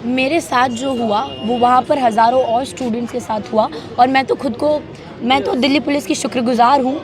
मेरे साथ जो हुआ वो वहाँ पर हज़ारों और स्टूडेंट्स के साथ हुआ और मैं तो दिल्ली पुलिस की शुक्रगुज़ार हूँ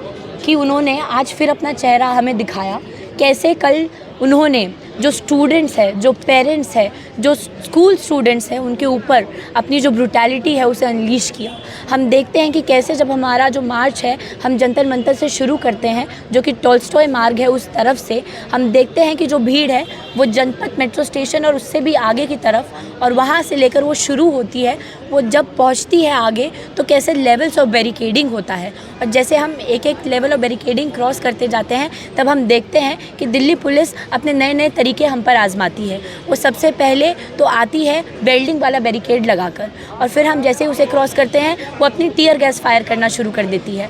कि उन्होंने आज फिर अपना चेहरा हमें दिखाया। कैसे कल उन्होंने जो स्टूडेंट्स हैं, जो पेरेंट्स हैं, जो स्कूल स्टूडेंट्स हैं, उनके ऊपर अपनी जो ब्रूटैलिटी है उसे अनलीश किया। हम देखते हैं कि कैसे जब हमारा जो मार्च है हम जंतर मंतर से शुरू करते हैं, जो कि टॉल्स्टॉय मार्ग है उस तरफ से, हम देखते हैं कि जो भीड़ है वो जनपथ मेट्रो स्टेशन और उससे भी आगे की तरफ, और वहाँ से लेकर वो शुरू होती है, वो जब पहुँचती है आगे तो कैसे लेवल्स ऑफ बैरिकेडिंग होता है। और जैसे हम एक एक लेवल ऑफ बैरिकेडिंग क्रॉस करते जाते हैं तब हम देखते हैं कि दिल्ली पुलिस अपने नए नए तरीके हम पर आजमाती है। वो सबसे पहले तो आती है वेल्डिंग वाला बैरिकेड लगाकर, और फिर हम जैसे उसे क्रॉस करते हैं वो अपनी टीयर गैस फायर करना शुरू कर देती है,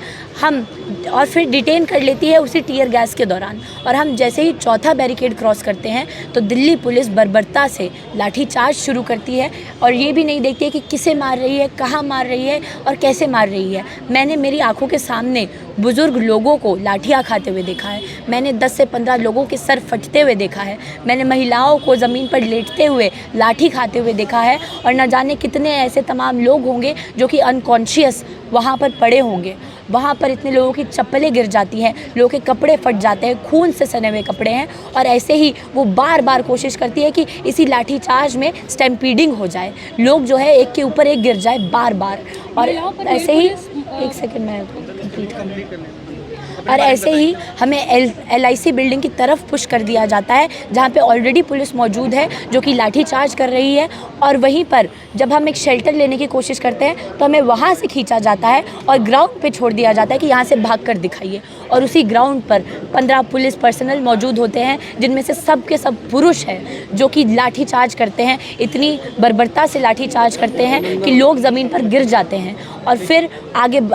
और फिर डिटेन कर लेती है उसी टीयर गैस के दौरान। और हम जैसे ही चौथा बैरिकेड क्रॉस करते हैं तो दिल्ली पुलिस बर्बरता से लाठीचार्ज शुरू करती है, और ये भी नहीं देखती है कि किसे मार रही है, कहाँ मार रही है और कैसे मार रही है। मैंने मेरी आंखों के सामने बुज़ुर्ग लोगों को लाठियाँ खाते हुए देखा है, मैंने 10 से 15 लोगों के सर फटते हुए देखा है, मैंने महिलाओं को ज़मीन पर लेटते हुए लाठी खाते हुए देखा है, और न जाने कितने ऐसे तमाम लोग होंगे जो कि अनकॉन्शियस वहाँ पर पड़े होंगे। वहाँ पर इतने लोगों की चप्पलें गिर जाती हैं, लोगों के कपड़े फट जाते हैं, खून से सने हुए कपड़े हैं, और ऐसे ही वो बार बार कोशिश करती है कि इसी लाठीचार्ज में स्टैम्पीडिंग हो जाए, लोग जो है एक के ऊपर एक गिर जाए बार बार। और ऐसे ही एक सेकंड में कंप्लीट कर, और ऐसे ही हमें LIC बिल्डिंग की तरफ पुश कर दिया जाता है जहाँ पे ऑलरेडी पुलिस मौजूद है जो कि लाठीचार्ज कर रही है, और वहीं पर जब हम एक शेल्टर लेने की कोशिश करते हैं तो हमें वहाँ से खींचा जाता है और ग्राउंड पे छोड़ दिया जाता है कि यहाँ से भाग कर दिखाइए। और उसी ग्राउंड पर 15 पुलिस पर्सनल मौजूद होते हैं जिनमें से सब के सब पुरुष हैं जो कि लाठीचार्ज करते हैं, इतनी बर्बरता से लाठीचार्ज करते हैं कि लोग ज़मीन पर गिर जाते हैं। और फिर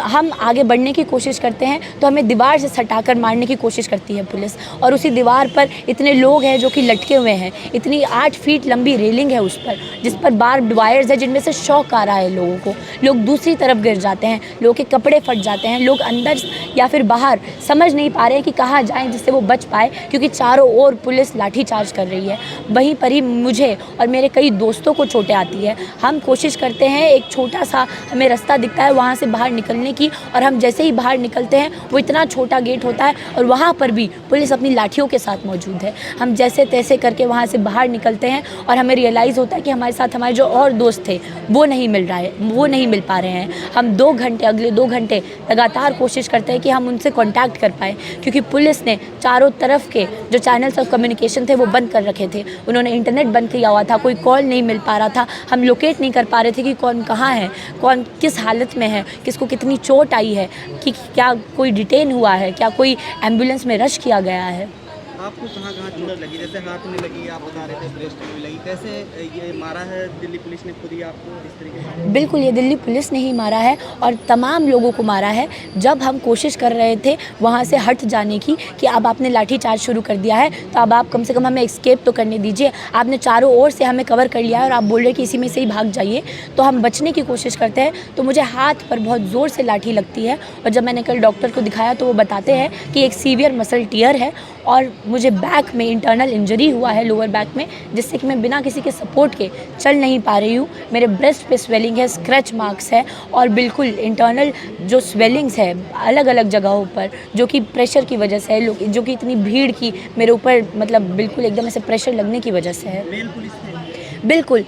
हम आगे बढ़ने की कोशिश करते हैं तो हमें दीवार से सटाकर मारने की कोशिश करती है पुलिस, और उसी दीवार पर इतने लोग हैं जो कि लटके हुए हैं, इतनी 8 फीट लंबी रेलिंग है उस पर जिस पर बार्ब्ड वायर्स है जिनमें से शॉक आ रहा है लोगों को, लोग दूसरी तरफ गिर जाते हैं, लोगों के कपड़े फट जाते हैं, लोग अंदर या फिर बाहर समझ नहीं पा रहे हैं कि कहाँ जाएं जिससे वो बच पाए, क्योंकि चारों ओर पुलिस लाठीचार्ज कर रही है। वहीं पर ही मुझे और मेरे कई दोस्तों को चोटें आती है। हम कोशिश करते हैं, एक छोटा सा हमें रास्ता दिखता है वहाँ से बाहर निकलने की, और हम जैसे ही बाहर निकलते हैं वो इतना छोटा गेट होता है और वहाँ पर भी पुलिस अपनी लाठियों के साथ मौजूद है। हम जैसे तैसे करके वहाँ से बाहर निकलते हैं और हमें रियलाइज़ होता है कि हमारे साथ हमारे जो और दोस्त थे वो नहीं मिल पा रहे हैं। हम अगले 2 घंटे लगातार कोशिश करते हैं कि हम उनसे कॉन्टैक्ट कर पाएँ, क्योंकि पुलिस ने चारों तरफ के जो चैनल्स ऑफ कम्युनिकेशन थे वो बंद कर रखे थे, उन्होंने इंटरनेट बंद किया हुआ था, कोई कॉल नहीं मिल पा रहा था, हम लोकेट नहीं कर पा रहे थे कि कौन कहाँ है, कौन किस हालत में है, किसको कितनी चोट आई है, कि क्या कोई डिटेन हुआ है, क्या कोई एम्बुलेंस में रश किया गया है। आपको कहाँ चोट लगी? जैसे हाथ में लगी, आप बता रहे थे ब्रेस्ट में लगी, कैसे ये मारा है दिल्ली पुलिस ने खुद ही आपको इस तरीके से? बिल्कुल, ये दिल्ली पुलिस ने ही मारा है और तमाम लोगों को मारा है। जब हम कोशिश कर रहे थे वहाँ से हट जाने की कि अब आपने लाठीचार्ज शुरू कर दिया है तो अब आप कम से कम हमें एस्केप तो करने दीजिए, आपने चारों ओर से हमें कवर कर लिया है और आप बोल रहे हैं कि इसी में से ही भाग जाइए, तो हम बचने की कोशिश करते हैं तो मुझे हाथ पर बहुत ज़ोर से लाठी लगती है। और जब मैंने कल डॉक्टर को दिखाया तो वो बताते हैं कि एक सीवियर मसल टियर है और मुझे बैक में इंटरनल इंजरी हुआ है, लोअर बैक में, जिससे कि मैं बिना किसी के सपोर्ट के चल नहीं पा रही हूँ। मेरे ब्रेस्ट पे स्वेलिंग है, स्क्रैच मार्क्स है और बिल्कुल इंटरनल जो स्वेलिंग्स है अलग अलग जगहों पर, जो कि प्रेशर की वजह से है, जो कि इतनी भीड़ की मेरे ऊपर मतलब बिल्कुल एकदम ऐसे प्रेशर लगने की वजह से है। बिल्कुल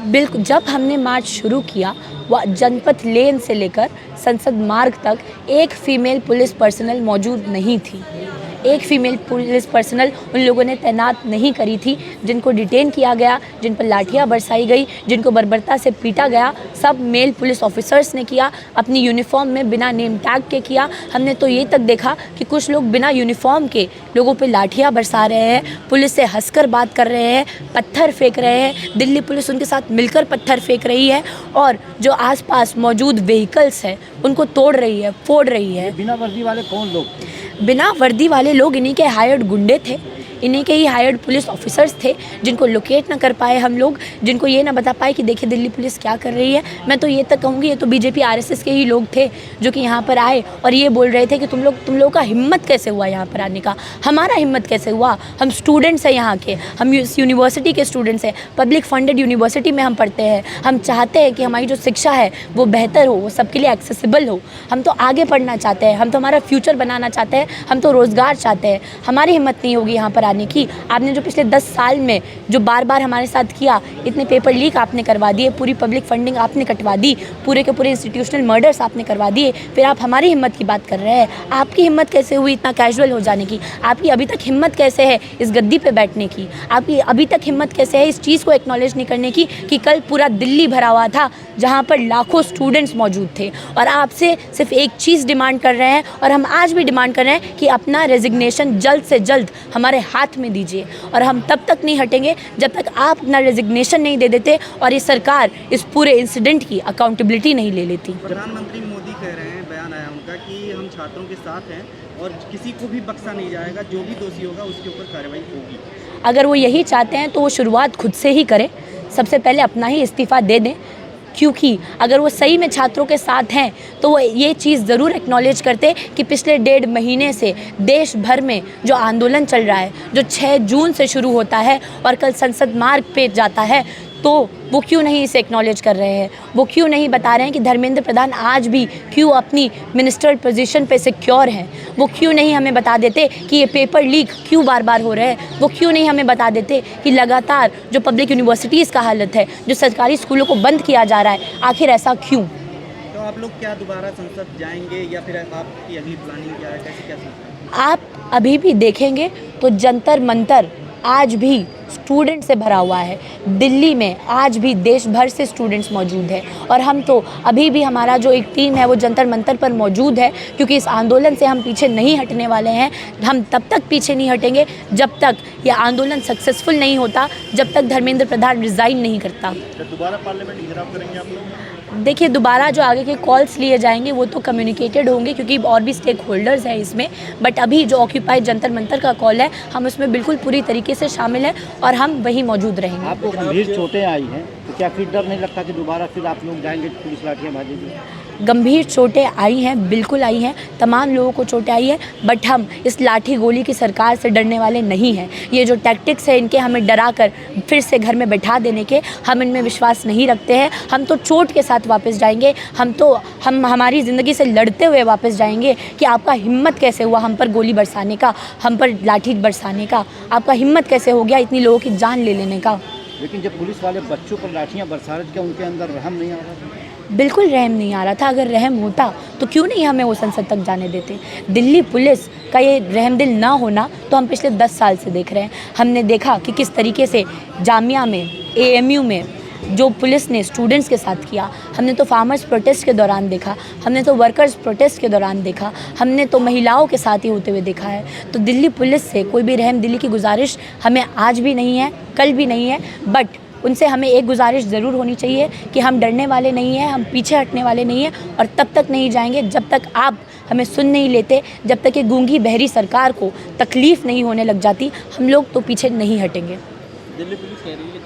बिल्कुल, जब हमने मार्च शुरू किया वह जनपथ लेन से लेकर संसद मार्ग तक एक फ़ीमेल पुलिस पर्सनल मौजूद नहीं थी, एक फ़ीमेल पुलिस पर्सनल उन लोगों ने तैनात नहीं करी थी। जिनको डिटेन किया गया, जिन पर लाठियाँ बरसाई गई, जिनको बर्बरता से पीटा गया, सब मेल पुलिस ऑफिसर्स ने किया, अपनी यूनिफॉर्म में बिना नेम टैग के किया। हमने तो ये तक देखा कि कुछ लोग बिना यूनिफॉर्म के लोगों पे लाठियाँ बरसा रहे हैं, पुलिस से हंसकर बात कर रहे हैं, पत्थर फेंक रहे हैं, दिल्ली पुलिस उनके साथ मिलकर पत्थर फेंक रही है और जो आसपास मौजूद व्हीकल्स है उनको तोड़ रही है, फोड़ रही है। बिना वर्दी वाले कौन लोग? बिना वर्दी वाले लोग इन्हीं के हायर्ड गुंडे थे, इन्हीं के ही हायर्ड पुलिस ऑफिसर्स थे जिनको लोकेट ना कर पाए हम लोग, जिनको ये ना बता पाए कि देखिए दिल्ली पुलिस क्या कर रही है। मैं तो ये तक कहूँगी ये तो बीजेपी आरएसएस के ही लोग थे जो कि यहाँ पर आए और ये बोल रहे थे कि तुम लोगों का हिम्मत कैसे हुआ यहाँ पर आने का। हमारा हिम्मत कैसे हुआ? हम स्टूडेंट्स हैं यहाँ के, हम इस यूनिवर्सिटी के स्टूडेंट्स हैं, पब्लिक फंडेड यूनिवर्सिटी में हम पढ़ते हैं। हम चाहते हैं कि हमारी जो शिक्षा है वो बेहतर हो, वो सबके लिए एक्सेसिबल हो। हम तो आगे पढ़ना चाहते हैं, हम तो हमारा फ्यूचर बनाना चाहते हैं, हम तो रोज़गार चाहते हैं। हमारी हिम्मत नहीं होगी यहाँ पर आने की। आपने जो पिछले 10 साल में जो बार बार हमारे साथ किया, इतने पेपर लीक आपने करवा दिए, पूरी पब्लिक फंडिंग आपने कटवा दी, पूरे के पूरे इंस्टीट्यूशनल मर्डर्स आपने करवा दिए, फिर आप हमारी हिम्मत की बात कर रहे हैं। आपकी हिम्मत कैसे हुई इतना कैजुअल हो जाने की? आपकी अभी तक हिम्मत कैसे है इस गद्दी पे बैठने की? आपकी अभी तक हिम्मत कैसे है इस चीज़ को एक्नॉलेज नहीं करने की कि कल पूरा दिल्ली भरा हुआ था जहाँ पर लाखों स्टूडेंट्स मौजूद थे और आपसे सिर्फ एक चीज़ डिमांड कर रहे हैं और हम आज भी डिमांड कर रहे हैं कि अपना रेजिग्नेशन जल्द से जल्द हमारे हाथ में दीजिए। और हम तब तक नहीं हटेंगे जब तक आप अपना रेजिग्नेशन नहीं दे देते और ये सरकार इस पूरे इंसिडेंट की अकाउंटेबिलिटी नहीं ले लेती। प्रधानमंत्री मोदी कह रहे हैं, बयान आया उनका कि हम छात्रों के साथ हैं और किसी को भी बख्शा नहीं जाएगा, जो भी दोषी होगा उसके ऊपर कार्रवाई होगी। अगर वो यही चाहते हैं तो वो शुरुआत खुद से ही करें, सबसे पहले अपना ही इस्तीफ़ा दे दें, क्योंकि अगर वो सही में छात्रों के साथ हैं तो वो ये चीज़ ज़रूर एक्नॉलेज करते कि पिछले 1.5 महीने से देश भर में जो आंदोलन चल रहा है, जो 6 जून से शुरू होता है और कल संसद मार्ग पे जाता है, तो वो क्यों नहीं इसे एक्नॉलेज कर रहे हैं? वो क्यों नहीं बता रहे हैं कि धर्मेंद्र प्रधान आज भी क्यों अपनी मिनिस्ट्रियल पोजीशन पे सिक्योर हैं? वो क्यों नहीं हमें बता देते कि ये पेपर लीक क्यों बार बार हो रहे हैं? वो क्यों नहीं हमें बता देते कि लगातार जो पब्लिक यूनिवर्सिटीज़ का हालत है, जो सरकारी स्कूलों को बंद किया जा रहा है, आखिर ऐसा क्यों? तो आप लोग क्या दोबारा संसद जाएंगे या फिर आपकी अगली प्लानिंग क्या है, कैसे क्या सोच रहे हैं? आप अभी भी देखेंगे तो जंतर मंतर आज भी स्टूडेंट से भरा हुआ है। दिल्ली में आज भी देश भर से स्टूडेंट्स मौजूद हैं और हम तो अभी भी हमारा जो एक टीम है वो जंतर मंतर पर मौजूद है, क्योंकि इस आंदोलन से हम पीछे नहीं हटने वाले हैं। हम तब तक पीछे नहीं हटेंगे जब तक यह आंदोलन सक्सेसफुल नहीं होता, जब तक धर्मेंद्र प्रधान रिज़ाइन नहीं करता। दोबारा पार्लियामेंट घेराव करेंगे आप लोग? देखिए, दोबारा जो आगे के कॉल्स लिए जाएंगे वो तो कम्युनिकेटेड होंगे, क्योंकि और भी स्टेक होल्डर्स हैं इसमें। बट अभी जो ऑक्यूपाई जंतर मंतर का कॉल है, हम उसमें बिल्कुल पूरी तरीके से शामिल हैं और हम वहीं मौजूद रहेंगे। आपको गंभीर चोटें आई हैं, तो क्या फिर डर नहीं लगता कि दोबारा फिर आप लोग जाएंगे तो पुलिस लाठियाँ भाजेगी? गंभीर चोटें आई हैं, बिल्कुल आई हैं, तमाम लोगों को चोटें आई हैं, बट हम इस लाठी गोली की सरकार से डरने वाले नहीं हैं। ये जो टैक्टिक्स है इनके हमें डरा कर फिर से घर में बैठा देने के, हम इनमें विश्वास नहीं रखते हैं। हम तो चोट के साथ वापस जाएंगे, हम हमारी ज़िंदगी से लड़ते हुए वापस जाएंगे कि आपका हिम्मत कैसे हुआ हम पर गोली बरसाने का, हम पर लाठी बरसाने का? आपका हिम्मत कैसे हो गया इतनी लोगों की जान ले लेने का? लेकिन जब पुलिस वाले बच्चों पर लाठियाँ बरसा रहे थे, क्या उनके अंदर रहम नहीं आ रहा था? बिल्कुल रहम नहीं आ रहा था। अगर रहम होता तो क्यों नहीं हमें वो संसद तक जाने देते? दिल्ली पुलिस का ये रहमदिल ना होना तो हम पिछले 10 साल से देख रहे हैं। हमने देखा कि किस तरीके से जामिया में, AMU में जो पुलिस ने स्टूडेंट्स के साथ किया, हमने तो फार्मर्स प्रोटेस्ट के दौरान देखा, हमने तो वर्कर्स प्रोटेस्ट के दौरान देखा, हमने तो महिलाओं के साथ ही होते हुए देखा है। तो दिल्ली पुलिस से कोई भी रहम दिली की गुजारिश हमें आज भी नहीं है, कल भी नहीं है, बट उनसे हमें एक गुजारिश ज़रूर होनी चाहिए कि हम डरने वाले नहीं हैं, हम पीछे हटने वाले नहीं हैं और तब तक नहीं जाएंगे जब तक आप हमें सुन नहीं लेते, जब तक ये गूंगी बहरी सरकार को तकलीफ़ नहीं होने लग जाती, हम लोग तो पीछे नहीं हटेंगे। दिल्ली पुलिस कह रही है कि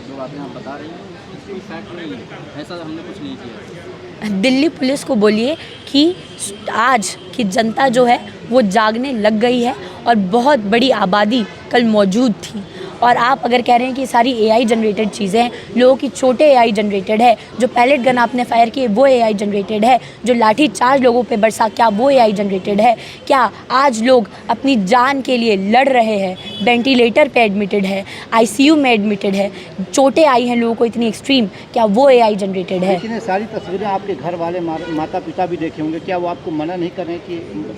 जो बातें आप बता रही हैं उसकी कोई फैक्ट नहीं है, ऐसा हमने कुछ नहीं किया। दिल्ली पुलिस को बोलिए कि आज की जनता जो है वो जागने लग गई है और बहुत बड़ी आबादी कल मौजूद थी। और आप अगर कह रहे हैं कि सारी AI जनरेटेड चीज़ें हैं, लोगों की चोटें AI जनरेटेड है, जो पैलेट गन आपने फायर किए वो AI जनरेटेड है, जो लाठी चार्ज लोगों पे बरसा क्या वो AI जनरेटेड है? क्या आज लोग अपनी जान के लिए लड़ रहे हैं, वेंटिलेटर पे एडमिटेड है, ICU में एडमिटेड है, चोटें आई हैं लोगों को इतनी एक्सट्रीम, क्या वो AI जनरेटेड है? लेकिन ये सारी तस्वीरें आपके घर वाले माता पिता भी देखे होंगे, क्या वो आपको मना नहीं कर रहे हैं कि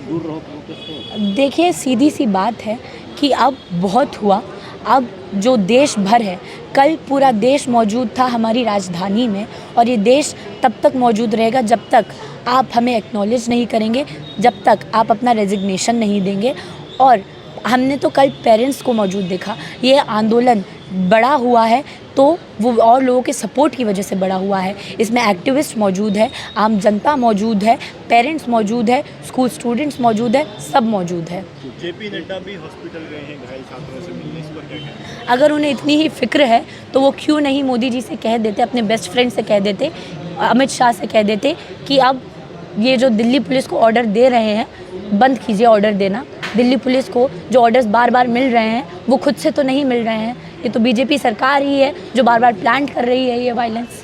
दूर रहो प्रोटेस्ट से? देखिए, सीधी सी बात है कि अब बहुत हुआ। अब जो देश भर है, कल पूरा देश मौजूद था हमारी राजधानी में और ये देश तब तक मौजूद रहेगा जब तक आप हमें एक्नॉलेज नहीं करेंगे, जब तक आप अपना रेजिग्नेशन नहीं देंगे। और हमने तो कल पेरेंट्स को मौजूद देखा। ये आंदोलन बड़ा हुआ है तो वो और लोगों के सपोर्ट की वजह से बड़ा हुआ है। इसमें एक्टिविस्ट मौजूद है, आम जनता मौजूद है, पेरेंट्स मौजूद है, स्कूल स्टूडेंट्स मौजूद है, सब मौजूद है। जेपी नड्डा भी हॉस्पिटल गए हैं घायल छात्रों से मिलने, इस पर क्या कहना है? अगर उन्हें इतनी ही फिक्र है तो वो क्यों नहीं मोदी जी से कह देते, अपने बेस्ट फ्रेंड से कह देते, अमित शाह से कह देते कि अब ये जो दिल्ली पुलिस को ऑर्डर दे रहे हैं बंद कीजिए ऑर्डर देना। दिल्ली पुलिस को जो ऑर्डर्स बार बार मिल रहे हैं वो खुद से तो नहीं मिल रहे हैं, ये तो बीजेपी सरकार ही है जो बार बार प्लान कर रही है ये वायलेंस।